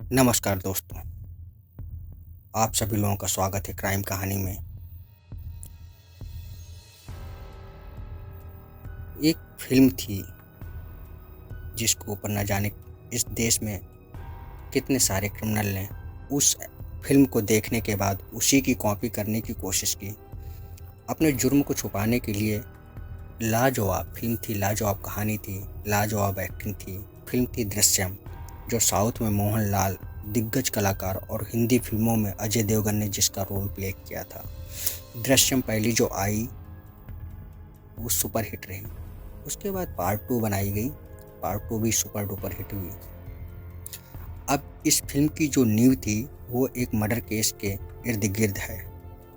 नमस्कार दोस्तों, आप सभी लोगों का स्वागत है क्राइम कहानी में। एक फ़िल्म थी जिसके ऊपर न जाने इस देश में कितने सारे क्रिमिनल ने उस फ़िल्म को देखने के बाद उसी की कॉपी करने की कोशिश की। अपने जुर्म को छुपाने के लिए लाजवाब फ़िल्म थी, लाजवाब कहानी थी, लाजवाब एक्टिंग थी। फ़िल्म थी दृश्यम, जो साउथ में मोहनलाल दिग्गज कलाकार और हिंदी फ़िल्मों में अजय देवगन ने जिसका रोल प्ले किया था। दृश्यम पहली जो आई वो सुपर हिट रही। उसके बाद पार्ट 2 बनाई गई, पार्ट 2 भी सुपर डुपर हिट हुई। अब इस फिल्म की जो नींव थी वो एक मर्डर केस के इर्द गिर्द है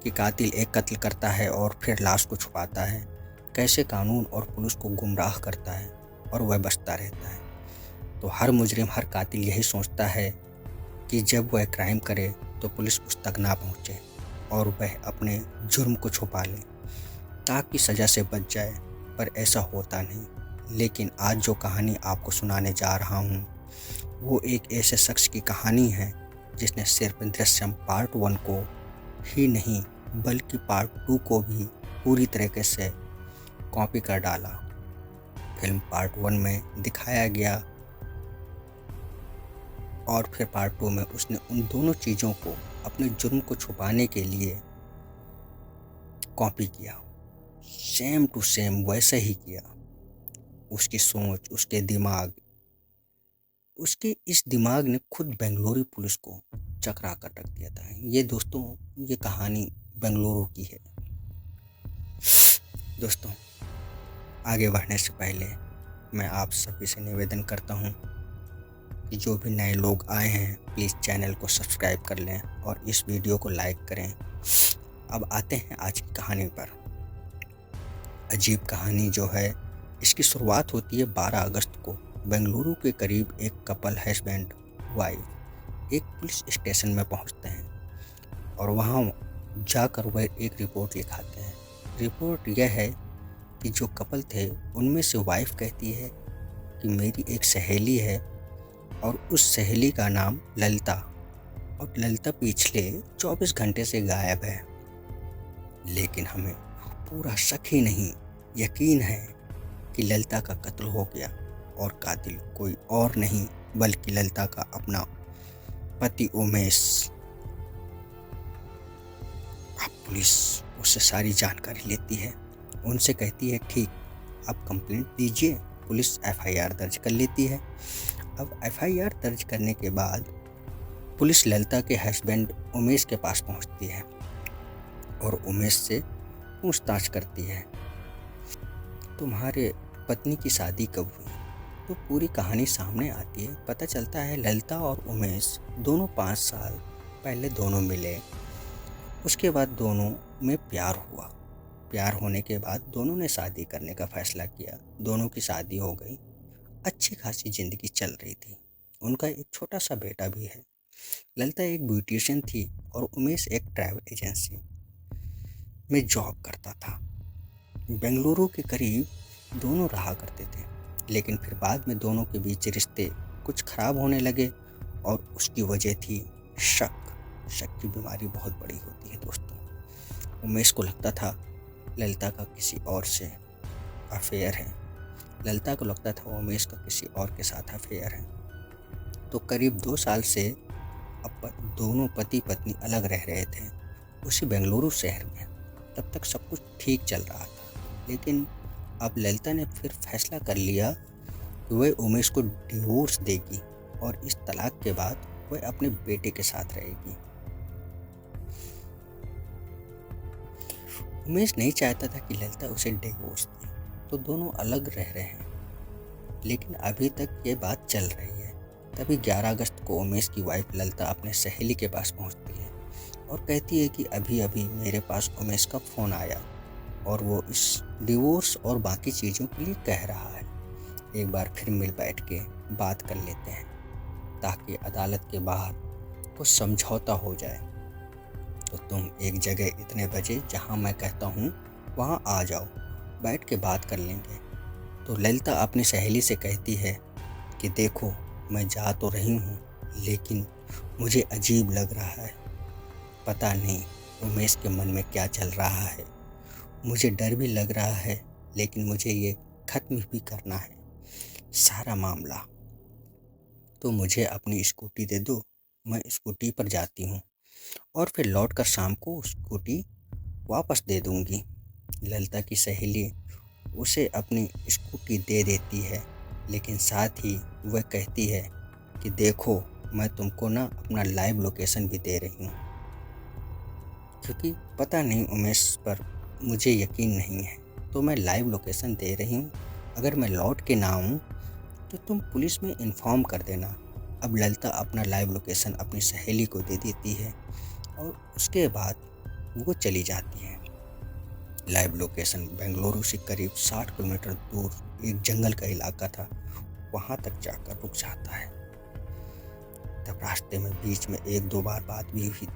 कि कातिल एक कत्ल करता है और फिर लाश को छुपाता है, कैसे कानून और पुलिस को गुमराह करता है और वह बचता रहता है। तो हर मुजरिम, हर कातिल यही सोचता है कि जब वह क्राइम करे तो पुलिस उस तक ना पहुँचे और वह अपने जुर्म को छुपा ले ताकि सज़ा से बच जाए, पर ऐसा होता नहीं। लेकिन आज जो कहानी आपको सुनाने जा रहा हूँ वो एक ऐसे शख्स की कहानी है जिसने सिर्फ दृश्यम पार्ट 1 को ही नहीं बल्कि पार्ट 2 को भी पूरी तरीके से कॉपी कर डाला। फिल्म पार्ट 1 में दिखाया गया और फिर पार्ट 2 में उसने उन दोनों चीज़ों को अपने जुर्म को छुपाने के लिए कॉपी किया। सेम टू सेम वैसा ही किया। उसकी सोच, उसके दिमाग, उसके इस दिमाग ने खुद बेंगलुरु पुलिस को चकरा कर रख दिया था। ये दोस्तों, ये कहानी बेंगलुरु की है। दोस्तों, आगे बढ़ने से पहले मैं आप सभी से निवेदन करता हूँ कि जो भी नए लोग आए हैं प्लीज़ चैनल को सब्सक्राइब कर लें और इस वीडियो को लाइक करें। अब आते हैं आज की कहानी पर। अजीब कहानी जो है, इसकी शुरुआत होती है 12 अगस्त को। बेंगलुरु के करीब एक कपल हस्बैंड वाइफ एक पुलिस स्टेशन में पहुंचते हैं और वहां जाकर वह एक रिपोर्ट लिखाते हैं। रिपोर्ट यह है कि जो कपल थे उनमें से वाइफ कहती है कि मेरी एक सहेली है और उस सहेली का नाम ललिता, और ललिता पिछले 24 घंटे से गायब है। लेकिन हमें पूरा शक ही नहीं, यकीन है कि ललिता का कत्ल हो गया और कातिल कोई और नहीं बल्कि ललिता का अपना पति उमेश। अब पुलिस उससे सारी जानकारी लेती है, उनसे कहती है ठीक, आप कंप्लेंट दीजिए। पुलिस एफआईआर दर्ज कर लेती है। अब एफआईआर दर्ज करने के बाद पुलिस ललिता के हस्बैंड उमेश के पास पहुंचती है और उमेश से पूछताछ करती है, तुम्हारे पत्नी की शादी कब हुई? तो पूरी कहानी सामने आती है। पता चलता है ललिता और उमेश दोनों 5 साल पहले दोनों मिले। उसके बाद दोनों में प्यार हुआ। प्यार होने के बाद दोनों ने शादी करने का फैसला किया। दोनों की शादी हो गई। अच्छी खासी ज़िंदगी चल रही थी। उनका एक छोटा सा बेटा भी है। ललिता एक ब्यूटिशियन थी और उमेश एक ट्रैवल एजेंसी में जॉब करता था। बेंगलुरु के करीब दोनों रहा करते थे, लेकिन फिर बाद में दोनों के बीच रिश्ते कुछ खराब होने लगे और उसकी वजह थी शक। शक की बीमारी बहुत बड़ी होती है दोस्तों। उमेश को लगता था ललिता का किसी और से अफेयर है। ललिता को लगता था उमेश का किसी और के साथ अफेयर है। तो करीब 2 साल से अब दोनों पति पत्नी अलग रह रहे थे उसी बेंगलुरु शहर में। तब तक सब कुछ ठीक चल रहा था, लेकिन अब ललिता ने फिर फैसला कर लिया कि वह उमेश को डिवोर्स देगी और इस तलाक के बाद वह अपने बेटे के साथ रहेगी। उमेश नहीं चाहता था कि ललिता उसे डिवोर्स दे, तो दोनों अलग रह रहे हैं, लेकिन अभी तक ये बात चल रही है। तभी 11 अगस्त को उमेश की वाइफ ललिता अपने सहेली के पास पहुंचती है और कहती है कि अभी अभी मेरे पास उमेश का फ़ोन आया और वो इस डिवोर्स और बाकी चीज़ों के लिए कह रहा है। एक बार फिर मिल बैठ के बात कर लेते हैं ताकि अदालत के बाहर कुछ समझौता हो जाए। तो तुम एक जगह इतने बजे जहाँ मैं कहता हूँ वहाँ आ जाओ, बैठ के बात कर लेंगे। तो ललिता अपनी सहेली से कहती है कि देखो, मैं जा तो रही हूँ, लेकिन मुझे अजीब लग रहा है। पता नहीं उमेश के मन में क्या चल रहा है। मुझे डर भी लग रहा है, लेकिन मुझे ये ख़त्म भी करना है सारा मामला। तो मुझे अपनी स्कूटी दे दो, मैं स्कूटी पर जाती हूँ और फिर लौट कर शाम को स्कूटी वापस दे दूँगी। ललिता की सहेली उसे अपनी स्कूटी दे देती है, लेकिन साथ ही वह कहती है कि देखो, मैं तुमको ना अपना लाइव लोकेशन भी दे रही हूँ, क्योंकि पता नहीं उमेश पर मुझे यकीन नहीं है। तो मैं लाइव लोकेशन दे रही हूँ, अगर मैं लौट के ना आऊँ तो तुम पुलिस में इन्फॉर्म कर देना। अब ललिता अपना लाइव लोकेशन अपनी सहेली को दे देती है और उसके बाद वो चली जाती है। लाइव लोकेशन बेंगलुरु से करीब 60 किलोमीटर दूर एक जंगल का इलाका था। वहाँ तक जाकर रुक जाता है। तब रास्ते में बीच में 1-2 बार बात भी हुई।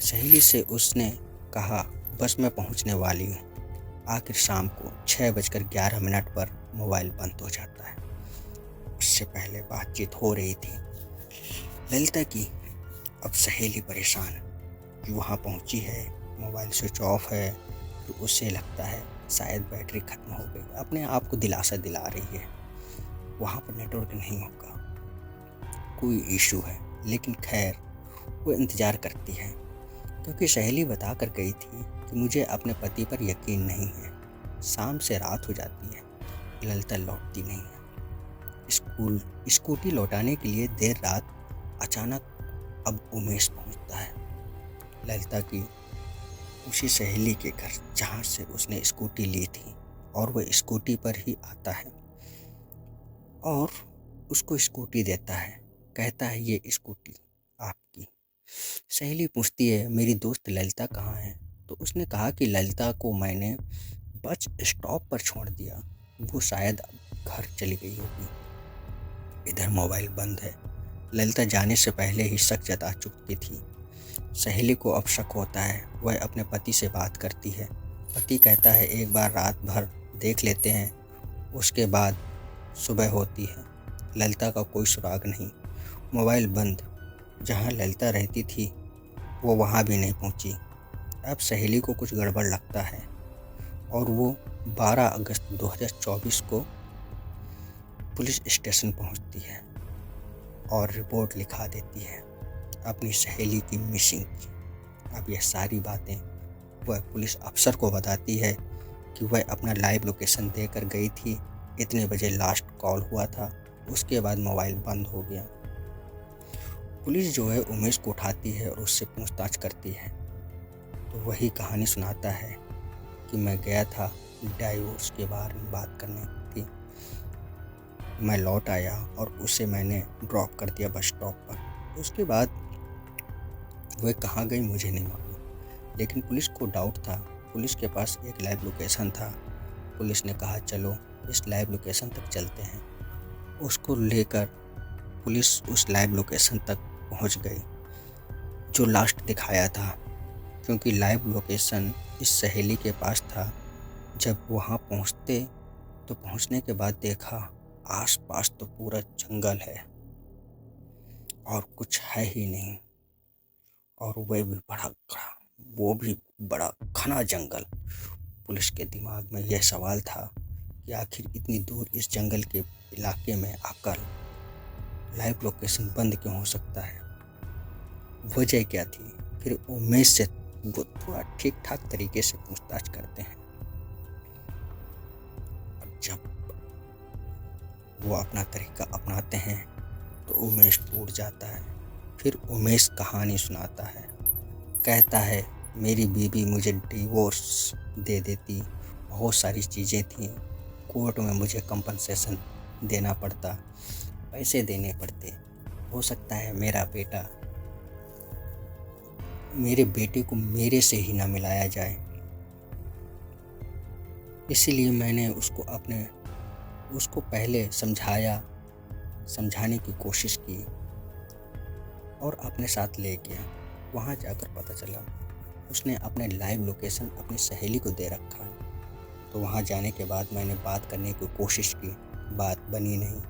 सहेली से उसने कहा, बस मैं पहुँचने वाली हूँ। आखिर शाम को 6:11 पर मोबाइल बंद हो जाता है। उससे पहले बातचीत हो रही थी ललिता की। अब सहेली परेशान कि वहाँ पहुँची है, मोबाइल स्विच ऑफ है। तो उसे लगता है शायद बैटरी ख़त्म हो गई, अपने आप को दिलासा दिला रही है वहाँ पर नेटवर्क नहीं होगा, कोई इशू है। लेकिन खैर वो इंतज़ार करती है, क्योंकि सहेली बता कर गई थी कि मुझे अपने पति पर यकीन नहीं है। शाम से रात हो जाती है, ललिता लौटती नहीं है। स्कूटी लौटाने के लिए देर रात अचानक अब उमेश पहुंचता है ललिता की उसी सहेली के घर जहां से उसने स्कूटी ली थी, और वह स्कूटी पर ही आता है और उसको स्कूटी देता है। कहता है, ये स्कूटी आपकी। सहेली पूछती है, मेरी दोस्त ललिता कहाँ है? तो उसने कहा कि ललिता को मैंने बस स्टॉप पर छोड़ दिया, वो शायद अब घर चली गई होगी। इधर मोबाइल बंद है। ललिता जाने से पहले ही शक जता चुकी थी। सहेली को अब शक होता है। वह अपने पति से बात करती है। पति कहता है, एक बार रात भर देख लेते हैं, उसके बाद सुबह होती है। ललिता का कोई सुराग नहीं। मोबाइल बंद। जहां ललिता रहती थी वो वहां भी नहीं पहुंची। अब सहेली को कुछ गड़बड़ लगता है और वो 12 अगस्त 2024 को पुलिस स्टेशन पहुंचती है और रिपोर्ट लिखा देती है अपनी सहेली की मिसिंग की। अब यह सारी बातें वह पुलिस अफसर को बताती है कि वह अपना लाइव लोकेशन देकर गई थी, इतने बजे लास्ट कॉल हुआ था, उसके बाद मोबाइल बंद हो गया। पुलिस जो है उमेश को उठाती है और उससे पूछताछ करती है, तो वही कहानी सुनाता है कि मैं गया था डाइवोर्स के बारे में बात करने थी। मैं लौट आया और उसे मैंने ड्रॉप कर दिया बस स्टॉप पर। उसके बाद वह कहाँ गई मुझे नहीं मालूम, लेकिन पुलिस को डाउट था। पुलिस के पास एक लाइव लोकेशन था। पुलिस ने कहा, चलो इस लाइव लोकेशन तक चलते हैं। उसको लेकर पुलिस उस लाइव लोकेशन तक पहुंच गई जो लास्ट दिखाया था, क्योंकि लाइव लोकेशन इस सहेली के पास था। जब वहां पहुंचते तो पहुंचने के बाद देखा आसपास तो पूरा जंगल है और कुछ है ही नहीं, और वो भी बड़ा घना जंगल। पुलिस के दिमाग में यह सवाल था कि आखिर इतनी दूर इस जंगल के इलाके में आकर लाइव लोकेशन बंद क्यों हो सकता है, वजह क्या थी। फिर उमेश से वो थोड़ा ठीक ठाक तरीके से पूछताछ करते हैं। और जब वो अपना तरीका अपनाते हैं तो उमेश टूट जाता है। फिर उमेश कहानी सुनाता है। कहता है, मेरी बीवी मुझे डिवोर्स दे देती, बहुत सारी चीज़ें थीं, कोर्ट में मुझे कंपनसेशन देना पड़ता, पैसे देने पड़ते। हो सकता है मेरे बेटे को मेरे से ही ना मिलाया जाए, इसीलिए मैंने उसको पहले समझाने की कोशिश की और अपने साथ ले गया। वहाँ जाकर पता चला उसने अपने लाइव लोकेशन अपनी सहेली को दे रखा है। तो वहाँ जाने के बाद मैंने बात करने की कोशिश की, बात बनी नहीं।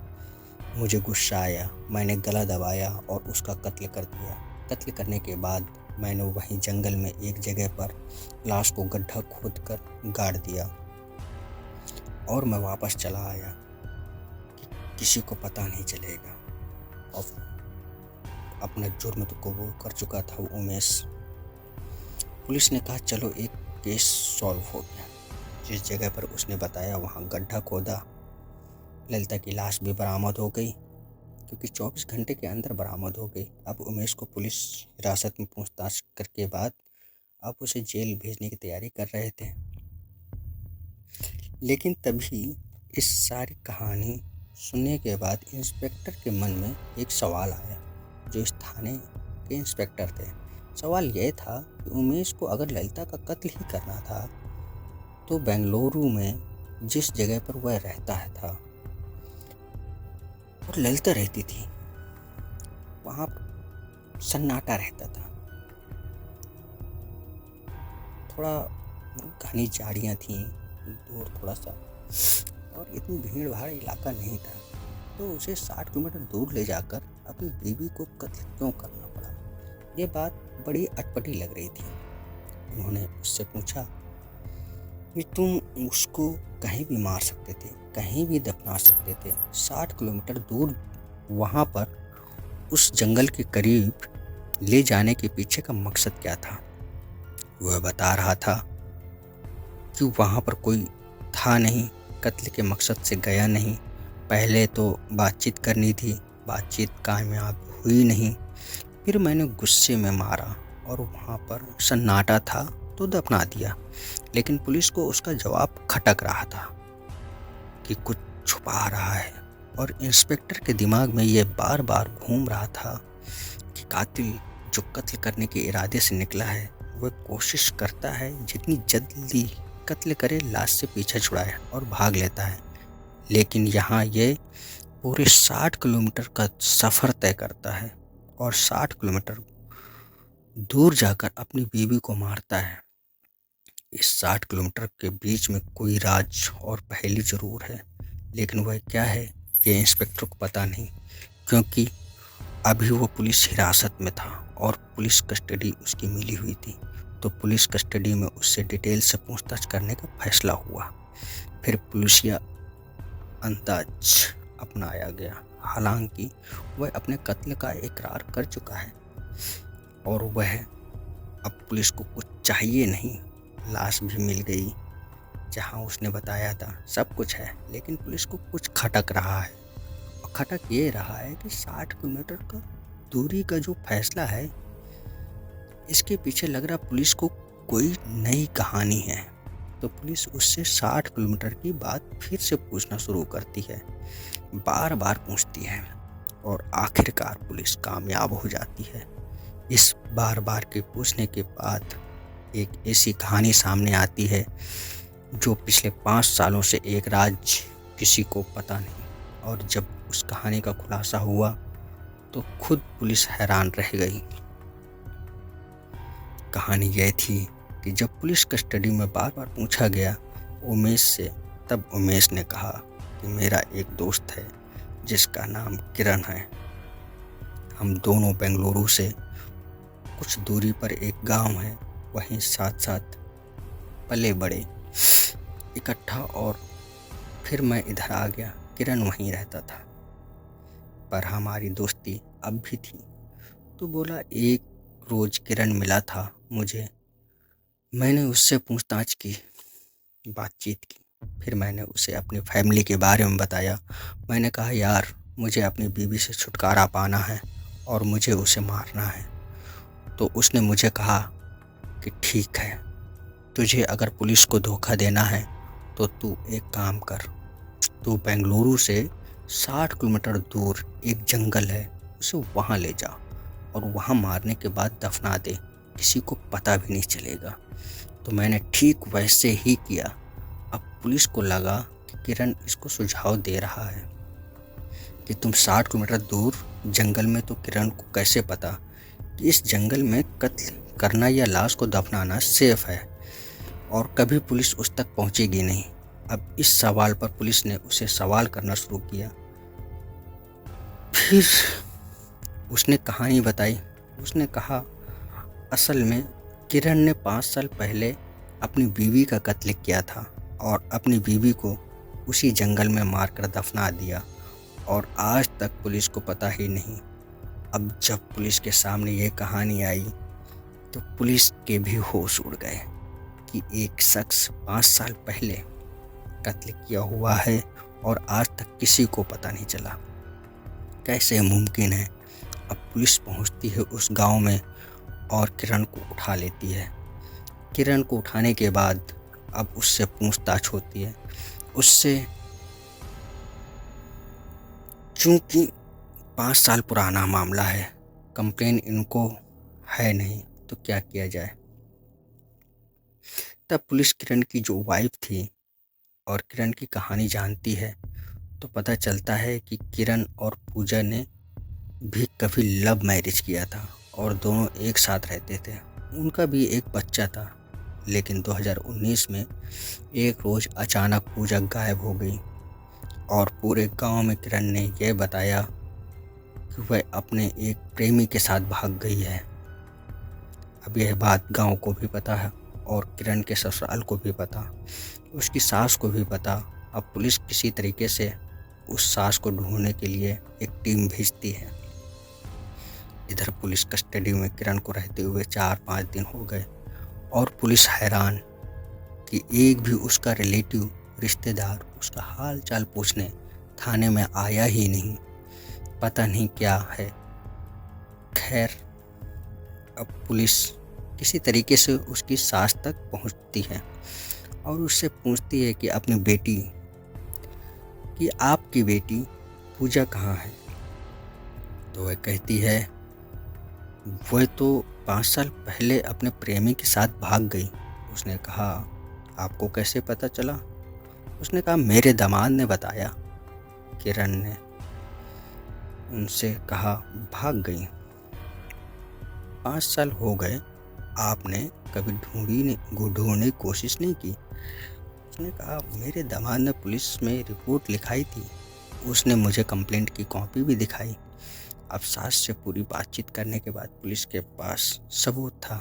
मुझे गुस्सा आया, मैंने गला दबाया और उसका कत्ल कर दिया। कत्ल करने के बाद मैंने वहीं जंगल में एक जगह पर लाश को गड्ढा खोदकर गाड़ दिया और मैं वापस चला आया कि किसी को पता नहीं चलेगा। और अपना जुर्म तो कबूल कर चुका था वो उमेश। पुलिस ने कहा चलो एक केस सॉल्व हो गया। जिस जगह पर उसने बताया वहाँ गड्ढा खोदा, ललिता की लाश भी बरामद हो गई, क्योंकि 24 घंटे के अंदर बरामद हो गई। अब उमेश को पुलिस हिरासत में पूछताछ करके बाद अब उसे जेल भेजने की तैयारी कर रहे थे। लेकिन तभी इस सारी कहानी सुनने के बाद इंस्पेक्टर के मन में एक सवाल आया, जो इस थाने के इंस्पेक्टर थे। सवाल यह था कि उमेश को अगर ललिता का कत्ल ही करना था तो बेंगलुरु में जिस जगह पर वह रहता था और ललिता रहती थी वहाँ सन्नाटा रहता था। थोड़ा घनी झाड़ियाँ थीं दूर थोड़ा सा, और इतनी भीड़ भाड़ इलाका नहीं था, तो उसे 60 किलोमीटर दूर ले जाकर अपनी बीवी को कत्ल क्यों करना पड़ा। ये बात बड़ी अटपटी लग रही थी। उन्होंने उससे पूछा कि तुम उसको कहीं भी मार सकते थे, कहीं भी दफना सकते थे, 60 किलोमीटर दूर वहाँ पर उस जंगल के करीब ले जाने के पीछे का मकसद क्या था। वह बता रहा था कि वहाँ पर कोई था नहीं, कत्ल के मकसद से गया नहीं। पहले तो बातचीत करनी थी, बातचीत कामयाब हुई नहीं, फिर मैंने गुस्से में मारा और वहाँ पर सन्नाटा था तो दफना दिया। लेकिन पुलिस को उसका जवाब खटक रहा था कि कुछ छुपा रहा है, और इंस्पेक्टर के दिमाग में ये बार बार घूम रहा था कि कातिल जो कत्ल करने के इरादे से निकला है वह कोशिश करता है जितनी जल्दी कत्ल करे लाश से पीछा छुड़ाए और भाग लेता है। लेकिन यहाँ ये पूरे 60 किलोमीटर का सफ़र तय करता है और 60 किलोमीटर दूर जाकर अपनी बीवी को मारता है। इस 60 किलोमीटर के बीच में कोई राज और पहेली ज़रूर है, लेकिन वह क्या है ये इंस्पेक्टर को पता नहीं, क्योंकि अभी वो पुलिस हिरासत में था और पुलिस कस्टडी उसकी मिली हुई थी। तो पुलिस कस्टडी में उससे डिटेल से पूछताछ करने का फैसला हुआ। फिर पुलिसिया अंदाज अपनाया गया। हालांकि वह अपने कत्ल का इकरार कर चुका है और वह अब पुलिस को कुछ चाहिए नहीं। लाश भी मिल गई जहां उसने बताया था, सब कुछ है, लेकिन पुलिस को कुछ खटक रहा है। और खटक ये रहा है कि 60 किलोमीटर का दूरी का जो फैसला है, इसके पीछे लग रहा पुलिस को कोई नई कहानी है। तो पुलिस उससे 60 किलोमीटर की बात फिर से पूछना शुरू करती है, बार बार पूछती है, और आखिरकार पुलिस कामयाब हो जाती है। इस बार बार के पूछने के बाद एक ऐसी कहानी सामने आती है जो पिछले 5 सालों से एक राज किसी को पता नहीं। और जब उस कहानी का खुलासा हुआ तो खुद पुलिस हैरान रह गई। कहानी यह थी कि जब पुलिस कस्टडी में बार बार पूछा गया उमेश से, तब उमेश ने कहा कि मेरा एक दोस्त है जिसका नाम किरण है। हम दोनों बेंगलुरु से कुछ दूरी पर एक गांव है, वहीं साथ साथ पले बड़े इकट्ठा, और फिर मैं इधर आ गया। किरण वहीं रहता था, पर हमारी दोस्ती अब भी थी। तो बोला एक रोज़ किरण मिला था मुझे, मैंने उससे पूछताछ की, बातचीत की। फिर मैंने उसे अपनी फैमिली के बारे में बताया। मैंने कहा यार मुझे अपनी बीवी से छुटकारा पाना है और मुझे उसे मारना है। तो उसने मुझे कहा कि ठीक है, तुझे अगर पुलिस को धोखा देना है तो तू एक काम कर, तू बेंगलुरु से 60 किलोमीटर दूर एक जंगल है, उसे वहाँ ले जा और वहाँ मारने के बाद दफना दे, किसी को पता भी नहीं चलेगा। तो मैंने ठीक वैसे ही किया। अब पुलिस को लगा कि किरण इसको सुझाव दे रहा है कि तुम 60 किलोमीटर दूर जंगल में, तो किरण को कैसे पता कि इस जंगल में कत्ल करना या लाश को दफनाना सेफ है और कभी पुलिस उस तक पहुंचेगी नहीं। अब इस सवाल पर पुलिस ने उसे सवाल करना शुरू किया फिर उसने कहानी बताई। उसने कहा, असल में किरण ने 5 साल पहले अपनी बीवी का कत्ल किया था और अपनी बीवी को उसी जंगल में मारकर दफना दिया और आज तक पुलिस को पता ही नहीं। अब जब पुलिस के सामने ये कहानी आई तो पुलिस के भी होश उड़ गए कि एक शख्स 5 साल पहले कत्ल किया हुआ है और आज तक किसी को पता नहीं चला। कैसे मुमकिन है? अब पुलिस पहुंचती है उस गांव में और किरण को उठा लेती है। किरण को उठाने के बाद अब उससे पूछताछ होती है। उससे चूंकि 5 साल पुराना मामला है, कंप्लेन इनको है नहीं, तो क्या किया जाए। तब पुलिस किरण की जो वाइफ थी और किरण की कहानी जानती है तो पता चलता है कि किरण और पूजा ने भी कभी लव मैरिज किया था और दोनों एक साथ रहते थे। उनका भी एक बच्चा था, लेकिन 2019 में एक रोज़ अचानक पूजा गायब हो गई और पूरे गांव में किरण ने यह बताया कि वह अपने एक प्रेमी के साथ भाग गई है। अब यह बात गांव को भी पता है और किरण के ससुराल को भी पता, उसकी सास को भी पता। अब पुलिस किसी तरीके से उस सास को ढूंढने के लिए एक टीम भेजती है। इधर पुलिस कस्टडी में किरण को रहते हुए 4-5 दिन हो गए और पुलिस हैरान कि एक भी उसका रिलेटिव, रिश्तेदार उसका हाल चाल पूछने थाने में आया ही नहीं। पता नहीं क्या है। खैर, अब पुलिस किसी तरीके से उसकी सास तक पहुंचती है और उससे पूछती है कि अपनी बेटी, कि आपकी बेटी पूजा कहाँ है। तो वह कहती है वह तो 5 साल पहले अपने प्रेमी के साथ भाग गई। उसने कहा, आपको कैसे पता चला? उसने कहा, मेरे दामाद ने बताया। किरण ने उनसे कहा, भाग गई। 5 साल हो गए, आपने कभी ढूंढने की कोशिश नहीं की? उसने कहा, मेरे दामाद ने पुलिस में रिपोर्ट लिखाई थी, उसने मुझे कंप्लेंट की कॉपी भी दिखाई। अब सास से पूरी बातचीत करने के बाद पुलिस के पास सबूत था।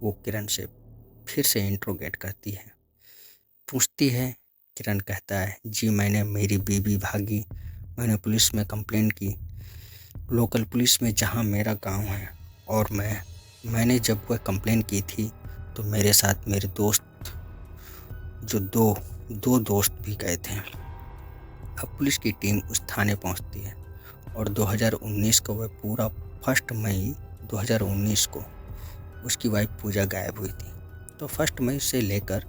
वो किरण से फिर से इंट्रोगेट करती है, पूछती है। किरण कहता है, जी मेरी बीवी भागी, मैंने पुलिस में कंप्लेंट की, लोकल पुलिस में जहाँ मेरा गांव है, और मैंने जब वह कंप्लेंट की थी तो मेरे साथ मेरे दोस्त, जो दो दोस्त भी गए थे। अब पुलिस की टीम उस थाने पहुंचती है और 2019 को वह पूरा 1 मई 2019 को उसकी वाइफ पूजा गायब हुई थी। तो 1 मई से लेकर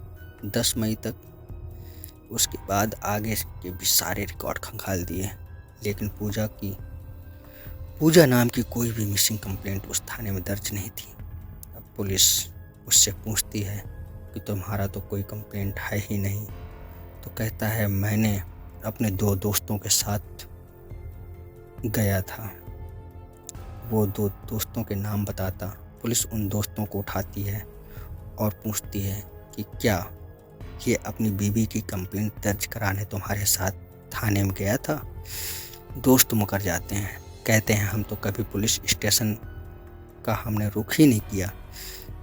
10 मई तक उसके बाद आगे के भी सारे रिकॉर्ड खंगाल दिए, लेकिन पूजा नाम की कोई भी मिसिंग कंप्लेंट उस थाने में दर्ज नहीं थी। अब पुलिस उससे पूछती है कि तुम्हारा तो कोई कंप्लेंट है ही नहीं। तो कहता है, मैंने अपने 2 दोस्तों के साथ गया था। वो 2 दोस्तों के नाम बताता। पुलिस उन दोस्तों को उठाती है और पूछती है कि क्या ये अपनी बीवी की कंप्लेंट दर्ज कराने तुम्हारे साथ थाने में गया था? दोस्त मुकर जाते हैं, कहते हैं हम तो कभी पुलिस स्टेशन का हमने रुख ही नहीं किया,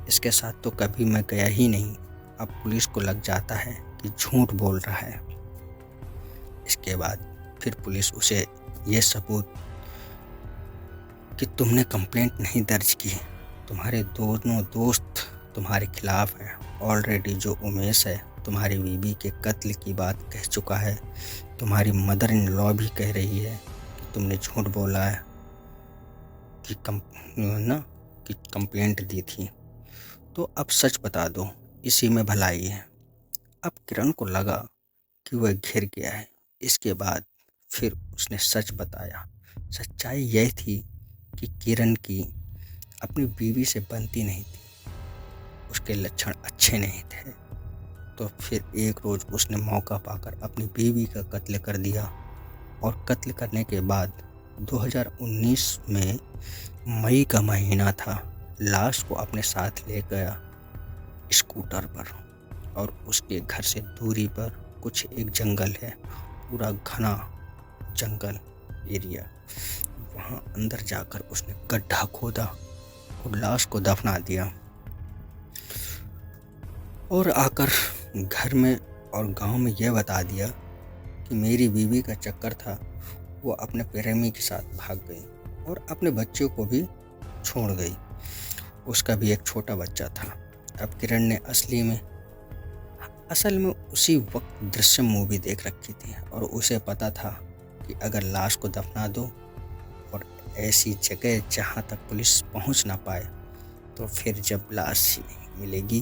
इसके साथ तो कभी मैं गया ही नहीं। अब पुलिस को लग जाता है कि झूठ बोल रहा है। इसके बाद फिर पुलिस उसे ये सबूत कि तुमने कंप्लेंट नहीं दर्ज की, तुम्हारे दोनों दोस्त तुम्हारे खिलाफ हैं। ऑलरेडी जो उमेश है तुम्हारी बीवी के कत्ल की बात कह चुका है, तुम्हारी मदर इन लॉ भी कह रही है कि तुमने झूठ बोला है कि कंप्लेंट दी थी, तो अब सच बता दो, इसी में भलाई है। अब किरण को लगा कि वह घिर गया है। इसके बाद फिर उसने सच बताया। सच्चाई यह थी कि किरण की अपनी बीवी से बनती नहीं थी, उसके लक्षण अच्छे नहीं थे। तो फिर एक रोज़ उसने मौका पाकर अपनी बीवी का कत्ल कर दिया और कत्ल करने के बाद 2019 में मई का महीना था, लाश को अपने साथ ले गया स्कूटर पर और उसके घर से दूरी पर कुछ एक जंगल है, पूरा घना जंगल एरिया। वहाँ अंदर जाकर उसने गड्ढा खोदा और लाश को दफना दिया और आकर घर में और गांव में यह बता दिया कि मेरी बीवी का चक्कर था, वो अपने प्रेमी के साथ भाग गई और अपने बच्चों को भी छोड़ गई। उसका भी एक छोटा बच्चा था। अब किरण ने असल में उसी वक्त दृश्यम मूवी देख रखी थी और उसे पता था कि अगर लाश को दफना दो और ऐसी जगह जहाँ तक पुलिस पहुँच ना पाए, तो फिर जब लाश मिलेगी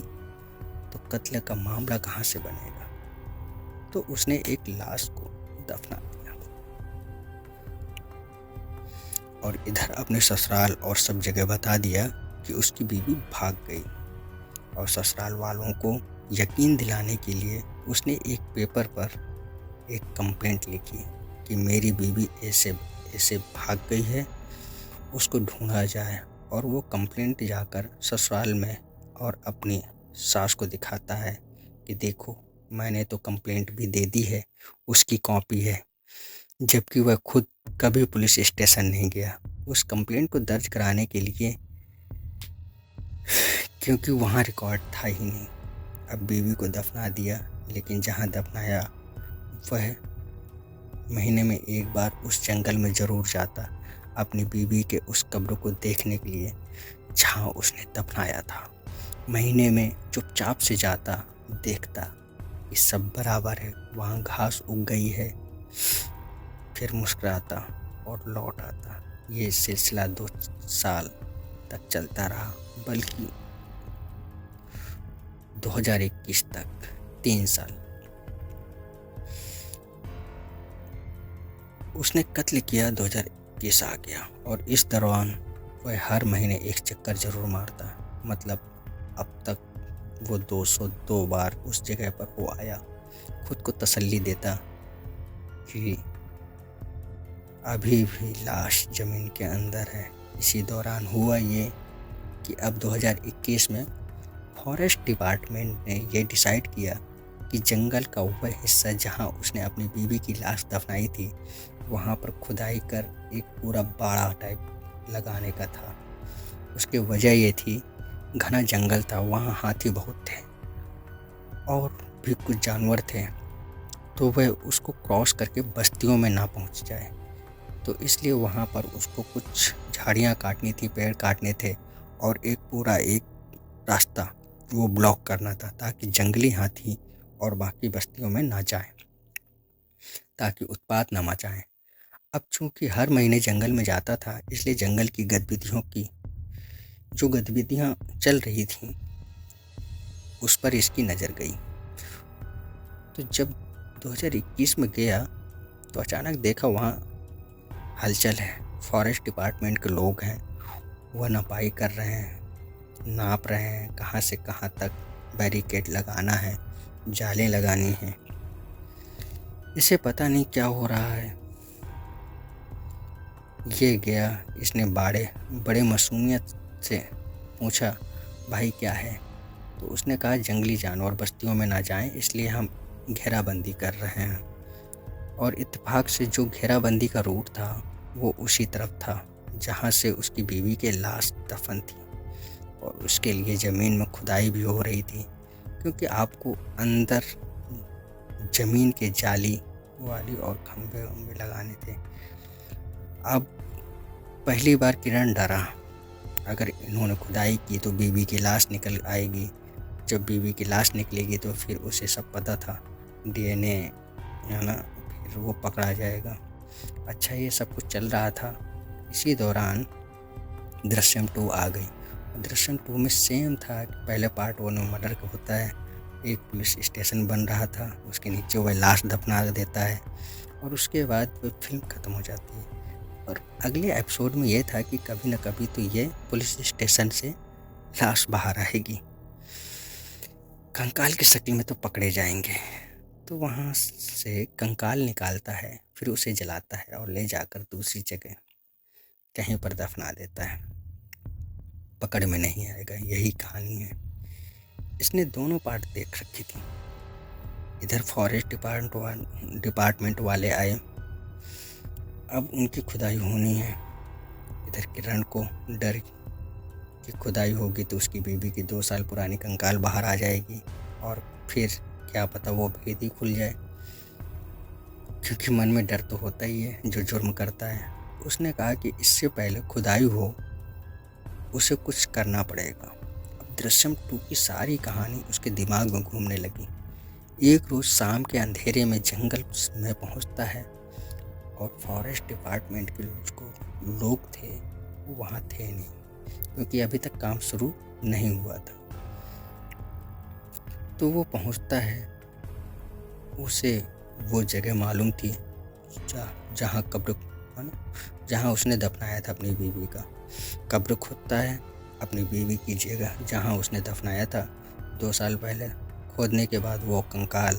तो कत्ल का मामला कहाँ से बनेगा। तो उसने एक लाश को दफना दिया और इधर अपने ससुराल और सब जगह बता दिया कि उसकी बीवी भाग गई। और ससुराल वालों को यकीन दिलाने के लिए उसने एक पेपर पर एक कंप्लेंट लिखी कि मेरी बीवी ऐसे ऐसे भाग गई है, उसको ढूंढा जाए। और वो कंप्लेंट जाकर ससुराल में और अपनी सास को दिखाता है कि देखो, मैंने तो कंप्लेंट भी दे दी है, उसकी कॉपी है, जबकि वह खुद कभी पुलिस स्टेशन नहीं गया उस कंप्लेंट को दर्ज कराने के लिए, क्योंकि वहाँ रिकॉर्ड था ही नहीं। अब बीवी को दफना दिया, लेकिन जहाँ दफनाया वह महीने में एक बार उस जंगल में ज़रूर जाता अपनी बीवी के उस कब्र को देखने के लिए जहाँ उसने दफनाया था। महीने में चुपचाप से जाता, देखता कि सब बराबर है, वहाँ घास उग गई है, फिर मुस्कुराता और लौट आता। ये सिलसिला 2 साल तक चलता रहा, बल्कि 2021 तक 3 साल। उसने कत्ल किया, 2021 आ गया और इस दौरान वह हर महीने एक चक्कर जरूर मारता। मतलब अब तक वो 202 बार उस जगह पर वो आया, खुद को तसल्ली देता कि अभी भी लाश ज़मीन के अंदर है। इसी दौरान हुआ ये कि अब 2021 में फॉरेस्ट डिपार्टमेंट ने ये डिसाइड किया कि जंगल का वह हिस्सा जहां उसने अपनी बीवी की लाश दफनाई थी, वहां पर खुदाई कर एक पूरा बाड़ा टाइप लगाने का था। उसकी वजह ये थी, घना जंगल था, वहाँ हाथी बहुत थे और भी कुछ जानवर थे, तो वह उसको क्रॉस करके बस्तियों में ना पहुँच जाए। तो इसलिए वहाँ पर उसको कुछ झाड़ियाँ काटनी थी, पेड़ काटने थे और एक रास्ता वो ब्लॉक करना था, ताकि जंगली हाथी और बाकी बस्तियों में ना जाए, ताकि उत्पात ना मचाएं। अब चूँकि हर महीने जंगल में जाता था, इसलिए जंगल की गतिविधियाँ चल रही थीं, उस पर इसकी नज़र गई। तो जब 2021 में गया तो अचानक देखा वहाँ हलचल है, फॉरेस्ट डिपार्टमेंट के लोग हैं, वह नपाई कर रहे हैं, नाप रहे हैं कहाँ से कहाँ तक बैरिकेड लगाना है, जालें लगानी हैं। इसे पता नहीं क्या हो रहा है। ये गया, इसने बड़े मासूमियत से पूछा, भाई क्या है? तो उसने कहा, जंगली जानवर बस्तियों में ना जाएं, इसलिए हम घेराबंदी कर रहे हैं। और इत्तेफाक से जो घेराबंदी का रूट था वो उसी तरफ था जहाँ से उसकी बीवी के लाश दफन थी। और उसके लिए ज़मीन में खुदाई भी हो रही थी, क्योंकि आपको अंदर ज़मीन के जाली वाली और खंभे लगाने थे। अब पहली बार किरण डरा, अगर इन्होंने खुदाई की तो बीवी की लाश निकल आएगी। जब बीवी की लाश निकलेगी तो फिर उसे सब पता था, डीएनए है ना, फिर वो पकड़ा जाएगा। अच्छा, ये सब कुछ चल रहा था। इसी दौरान दृश्यम 2 आ गई। दृश्यम 2 में सेम था कि पहले पार्ट 1 में मर्डर का होता है, एक पुलिस स्टेशन बन रहा था, उसके नीचे वह लाश दफना देता है और उसके बाद वह फिल्म ख़त्म हो जाती है। और अगले एपिसोड में यह था कि कभी न कभी तो ये पुलिस स्टेशन से लाश बाहर आएगी, कंकाल की शक्ल में तो पकड़े जाएंगे। तो वहाँ से कंकाल निकालता है, फिर उसे जलाता है और ले जाकर दूसरी जगह कहीं पर दफना देता है। पकड़ में नहीं आएगा, यही कहानी है। इसने दोनों पार्ट देख रखी थी। इधर फॉरेस्ट डिपार्टमेंट वाले आए, अब उनकी खुदाई होनी है। इधर किरण को डर कि खुदाई होगी तो उसकी बीवी की 2 साल पुरानी कंकाल बाहर आ जाएगी और फिर क्या पता वो भेद ही खुल जाए, क्योंकि मन में डर तो होता ही है जो जुर्म करता है। उसने कहा कि इससे पहले खुदाई हो उसे कुछ करना पड़ेगा। अब दृश्यम 2 की सारी कहानी उसके दिमाग में घूमने लगी। एक रोज शाम के अंधेरे में जंगल में पहुंचता है और फॉरेस्ट डिपार्टमेंट के जो लोग थे वो वहाँ थे नहीं, क्योंकि अभी तक काम शुरू नहीं हुआ था। तो वो पहुंचता है, उसे वो जगह मालूम थी जहाँ कब्र जहाँ उसने दफनाया था अपनी बीवी का। कब्र खोदता है अपनी बीवी की जगह जहाँ उसने दफनाया था 2 साल पहले। खोदने के बाद वो कंकाल,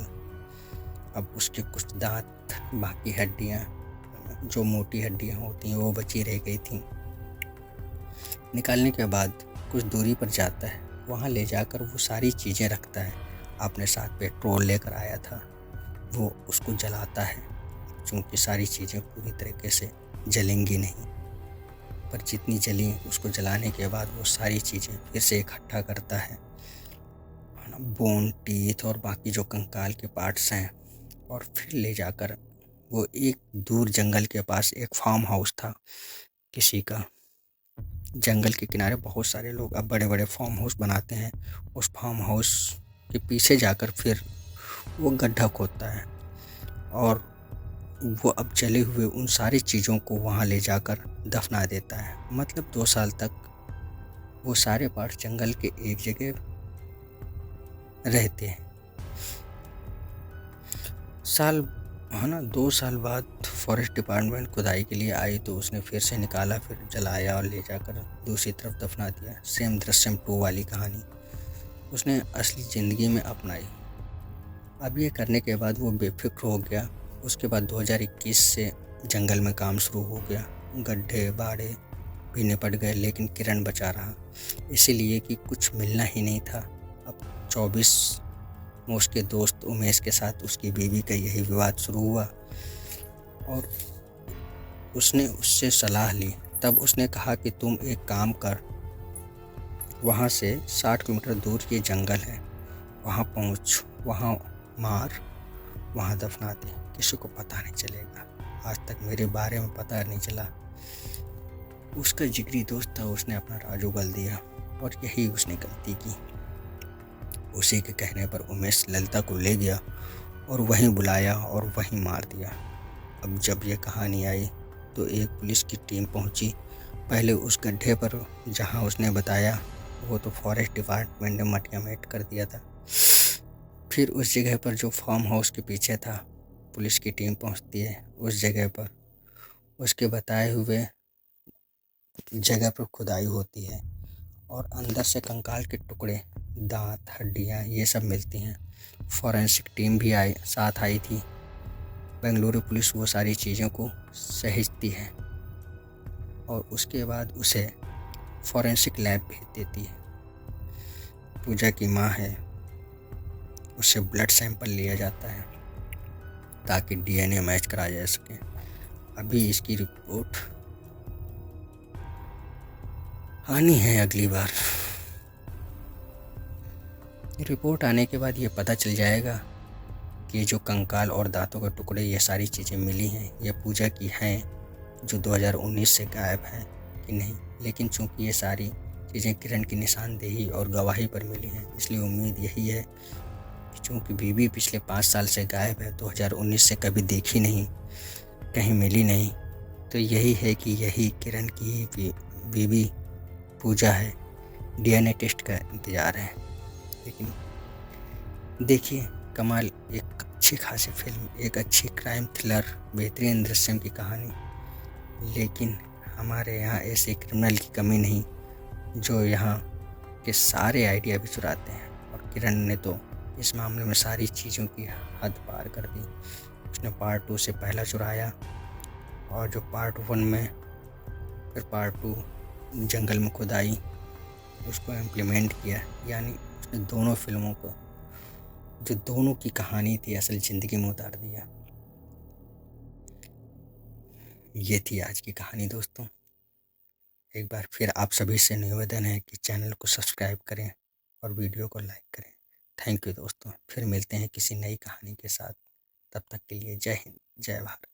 अब उसके कुछ दांत, बाकी हड्डियाँ, जो मोटी हड्डियाँ होती हैं वो बची रह गई थी। निकालने के बाद कुछ दूरी पर जाता है, वहाँ ले जाकर वो सारी चीज़ें रखता है। अपने साथ पेट्रोल लेकर आया था, वो उसको जलाता है। क्योंकि सारी चीज़ें पूरी तरीके से जलेंगी नहीं, पर जितनी जली उसको जलाने के बाद वो सारी चीज़ें फिर से इकट्ठा करता है ना, बोन, टीथ और बाकी जो कंकाल के पार्ट्स हैं, और फिर ले जाकर वो एक दूर जंगल के पास एक फार्म हाउस था किसी का। जंगल के किनारे बहुत सारे लोग अब बड़े बड़े फार्म हाउस बनाते हैं। उस फार्म हाउस के पीछे जाकर फिर वो गड्ढा खोदता है और वो अब जले हुए उन सारी चीज़ों को वहाँ ले जाकर दफना देता है। मतलब 2 साल तक वो सारे पार्ट जंगल के एक जगह रहते हैं। साल 2 साल बाद फॉरेस्ट डिपार्टमेंट खुदाई के लिए आई तो उसने फिर से निकाला, फिर जलाया और ले जाकर दूसरी तरफ दफना दिया। सेम दृश्यम 2 वाली कहानी उसने असली ज़िंदगी में अपनाई। अब ये करने के बाद वो बेफिक्र हो गया। उसके बाद 2021 से जंगल में काम शुरू हो गया। गड्ढे बाड़े भी निपट गए, लेकिन किरण बचा रहा, इसीलिए कि कुछ मिलना ही नहीं था। अब 24 में उसके दोस्त उमेश के साथ उसकी बीवी का यही विवाद शुरू हुआ और उसने उससे सलाह ली। तब उसने कहा कि तुम एक काम कर, वहाँ से 60 किलोमीटर दूर ये जंगल है, वहाँ पहुँच, वहाँ मार, वहाँ दफना दे, किसी को पता नहीं चलेगा। आज तक मेरे बारे में पता नहीं चला। उसका जिगरी दोस्त था, उसने अपना राजू गल दिया और यही उसने गलती की। उसी के कहने पर उमेश ललिता को ले गया और वहीं बुलाया और वहीं मार दिया। अब जब ये कहानी आई तो एक पुलिस की टीम पहुंची। पहले उस गड्ढे पर जहां उसने बताया, वो तो फॉरेस्ट डिपार्टमेंट ने मटिया मेट कर दिया था। फिर उस जगह पर जो फार्म हाउस के पीछे था, पुलिस की टीम पहुंचती है उस जगह पर। उसके बताए हुए जगह पर खुदाई होती है और अंदर से कंकाल के टुकड़े, दांत, हड्डियां ये सब मिलती हैं। फॉरेंसिक टीम भी साथ आई थी। बेंगलुरु पुलिस वो सारी चीज़ों को सहेजती है और उसके बाद उसे फॉरेंसिक लैब भेज देती है। पूजा की माँ है, उससे ब्लड सैंपल लिया जाता है ताकि डीएनए मैच कराया जा सके। अभी इसकी रिपोर्ट आनी है अगली बार। रिपोर्ट आने के बाद ये पता चल जाएगा कि जो कंकाल और दांतों के टुकड़े, ये सारी चीज़ें मिली हैं, ये पूजा की हैं जो 2019 से गायब हैं कि नहीं। लेकिन चूंकि ये सारी चीज़ें किरण की निशानदेही और गवाही पर मिली हैं, इसलिए उम्मीद यही है कि चूँकि बीवी पिछले 5 साल से गायब है, 2019 से कभी देखी नहीं, कहीं मिली नहीं, तो यही है कि यही किरण की बीवी पूजा है। डीएनए टेस्ट का इंतज़ार है। लेकिन देखिए, कमाल, एक अच्छी खासी फिल्म, एक अच्छी क्राइम थ्रिलर, बेहतरीन दृश्यम की कहानी। लेकिन हमारे यहाँ ऐसे क्रिमिनल की कमी नहीं जो यहाँ के सारे आइडिया भी चुराते हैं। और किरण ने तो इस मामले में सारी चीज़ों की हद पार कर दी। उसने पार्ट 2 से पहला चुराया और जो पार्ट 1 में, फिर पार्ट 2 जंगल में खुदाई, उसको इम्प्लीमेंट किया। यानी उसने दोनों फिल्मों को, जो दोनों की कहानी थी, असल ज़िंदगी में उतार दिया। ये थी आज की कहानी दोस्तों। एक बार फिर आप सभी से निवेदन है कि चैनल को सब्सक्राइब करें और वीडियो को लाइक करें। थैंक यू दोस्तों, फिर मिलते हैं किसी नई कहानी के साथ। तब तक के लिए जय हिंद, जय भारत।